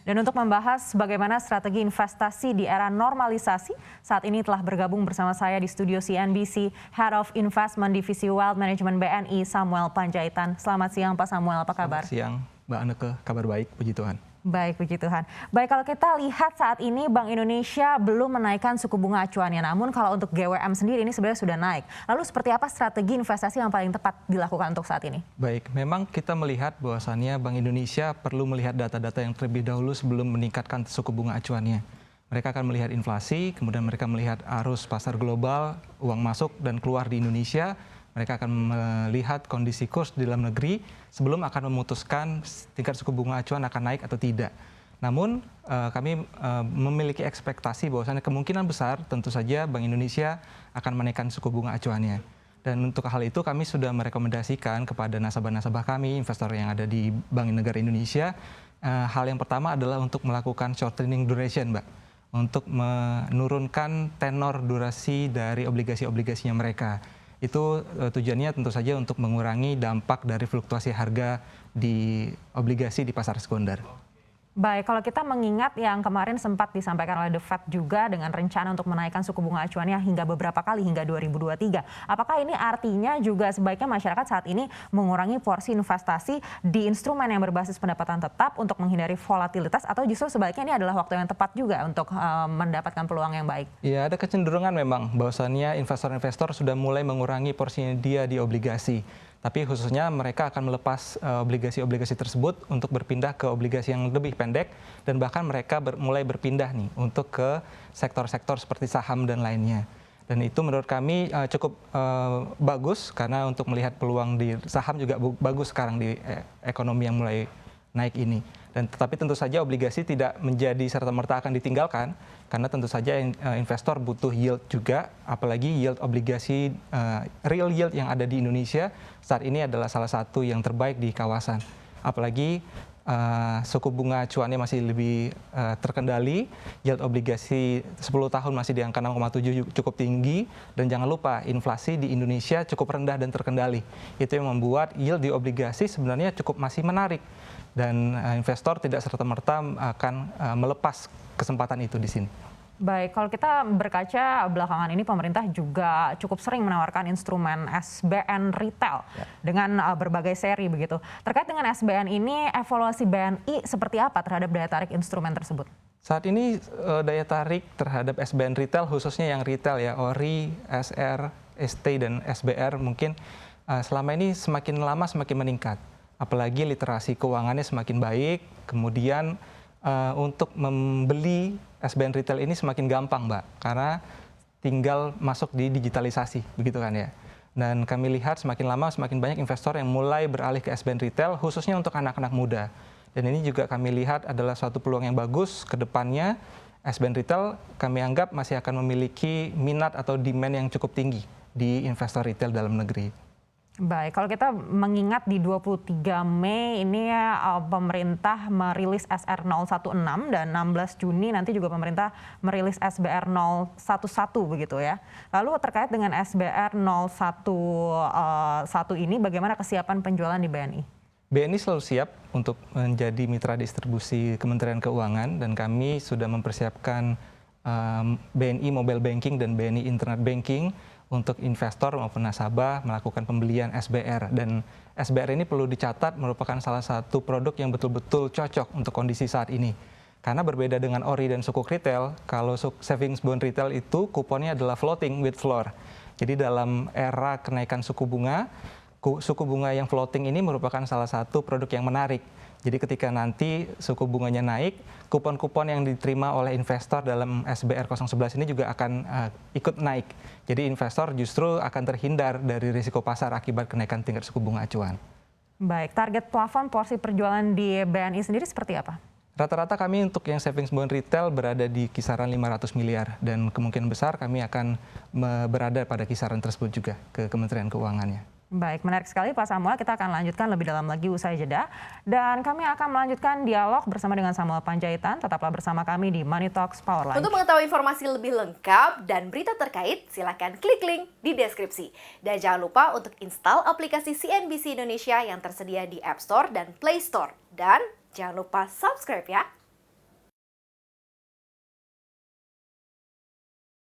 Dan untuk membahas bagaimana strategi investasi di era normalisasi, saat ini telah bergabung bersama saya di studio CNBC, Head of Investment Divisi Wealth Management BNI, Samuel Panjaitan. Selamat siang Pak Samuel, apa kabar? Selamat siang Mbak Anneke, kabar baik, puji Tuhan. Baik, puji Tuhan. Baik, kalau kita lihat saat ini Bank Indonesia belum menaikkan suku bunga acuannya. Namun kalau untuk GWM sendiri ini sebenarnya sudah naik. Lalu seperti apa strategi investasi yang paling tepat dilakukan untuk saat ini? Baik, memang kita melihat bahwasannya Bank Indonesia perlu melihat data-data yang terlebih dahulu sebelum meningkatkan suku bunga acuannya. Mereka akan melihat inflasi, kemudian mereka melihat arus pasar global, uang masuk dan keluar di Indonesia. Mereka akan melihat kondisi kurs di dalam negeri sebelum akan memutuskan tingkat suku bunga acuan akan naik atau tidak. Namun kami memiliki ekspektasi bahwasannya kemungkinan besar tentu saja Bank Indonesia akan menaikkan suku bunga acuannya. Dan untuk hal itu kami sudah merekomendasikan kepada nasabah-nasabah kami, investor yang ada di Bank Negara Indonesia, hal yang pertama adalah untuk melakukan shortening duration, Mbak. Untuk menurunkan tenor durasi dari obligasi-obligasinya mereka. Itu tujuannya tentu saja untuk mengurangi dampak dari fluktuasi harga di obligasi di pasar sekunder. Baik, kalau kita mengingat yang kemarin sempat disampaikan oleh The Fed juga dengan rencana untuk menaikkan suku bunga acuannya hingga beberapa kali hingga 2023. Apakah ini artinya juga sebaiknya masyarakat saat ini mengurangi porsi investasi di instrumen yang berbasis pendapatan tetap untuk menghindari volatilitas atau justru sebaliknya ini adalah waktu yang tepat juga untuk mendapatkan peluang yang baik? Ya, ada kecenderungan memang bahwasannya investor-investor sudah mulai mengurangi porsinya dia di obligasi. Tapi khususnya mereka akan melepas obligasi-obligasi tersebut untuk berpindah ke obligasi yang lebih pendek dan bahkan mereka mulai berpindah nih untuk ke sektor-sektor seperti saham dan lainnya. Dan itu menurut kami cukup bagus karena untuk melihat peluang di saham juga bagus sekarang di ekonomi yang mulai naik ini. Dan tetapi tentu saja obligasi tidak menjadi serta-merta akan ditinggalkan karena tentu saja investor butuh yield juga, apalagi yield obligasi real yield yang ada di Indonesia saat ini adalah salah satu yang terbaik di kawasan. Apalagi suku bunga acuannya masih lebih terkendali, yield obligasi 10 tahun masih di angka 6,7 cukup tinggi, dan jangan lupa inflasi di Indonesia cukup rendah dan terkendali. Itu yang membuat yield di obligasi sebenarnya cukup masih menarik. Dan investor tidak serta-merta akan melepas kesempatan itu di sini. Baik, kalau kita berkaca belakangan ini pemerintah juga cukup sering menawarkan instrumen SBN retail dengan berbagai seri begitu. Terkait dengan SBN ini, evaluasi BNI seperti apa terhadap daya tarik instrumen tersebut? Saat ini daya tarik terhadap SBN retail, khususnya yang retail ya, ORI, SR, ST, dan SBR mungkin selama ini semakin lama semakin meningkat. Apalagi literasi keuangannya semakin baik, kemudian untuk membeli SBN retail ini semakin gampang, Mbak, karena tinggal masuk di digitalisasi, begitu kan ya. Dan kami lihat semakin lama semakin banyak investor yang mulai beralih ke SBN retail, khususnya untuk anak-anak muda. Dan ini juga kami lihat adalah suatu peluang yang bagus ke depannya. SBN retail kami anggap masih akan memiliki minat atau demand yang cukup tinggi di investor retail dalam negeri. Baik, kalau kita mengingat di 23 Mei ini pemerintah merilis SR 016 dan 16 Juni nanti juga pemerintah merilis SBR 011 begitu ya. Lalu terkait dengan SBR 011 ini bagaimana kesiapan penjualan di BNI? BNI selalu siap untuk menjadi mitra distribusi Kementerian Keuangan dan kami sudah mempersiapkan BNI Mobile Banking dan BNI Internet Banking untuk investor maupun nasabah melakukan pembelian SBR. Dan SBR ini perlu dicatat merupakan salah satu produk yang betul-betul cocok untuk kondisi saat ini. Karena berbeda dengan ORI dan sukuk retail, kalau savings bond retail itu kuponnya adalah floating with floor. Jadi dalam era kenaikan suku bunga yang floating ini merupakan salah satu produk yang menarik. Jadi ketika nanti suku bunganya naik, kupon-kupon yang diterima oleh investor dalam SBR 011 ini juga akan ikut naik. Jadi investor justru akan terhindar dari risiko pasar akibat kenaikan tingkat suku bunga acuan. Baik, target plafon porsi perjualan di BNI sendiri seperti apa? Rata-rata kami untuk yang savings bond retail berada di kisaran 500 miliar dan kemungkinan besar kami akan berada pada kisaran tersebut juga ke Kementerian Keuangannya. Baik, menarik sekali Pak Samuel. Kita akan lanjutkan lebih dalam lagi usai jeda. Dan kami akan melanjutkan dialog bersama dengan Samuel Panjaitan. Tetaplah bersama kami di Money Talks Power Lunch. Untuk mengetahui informasi lebih lengkap dan berita terkait, silakan klik link di deskripsi. Dan jangan lupa untuk install aplikasi CNBC Indonesia yang tersedia di App Store dan Play Store. Dan jangan lupa subscribe ya.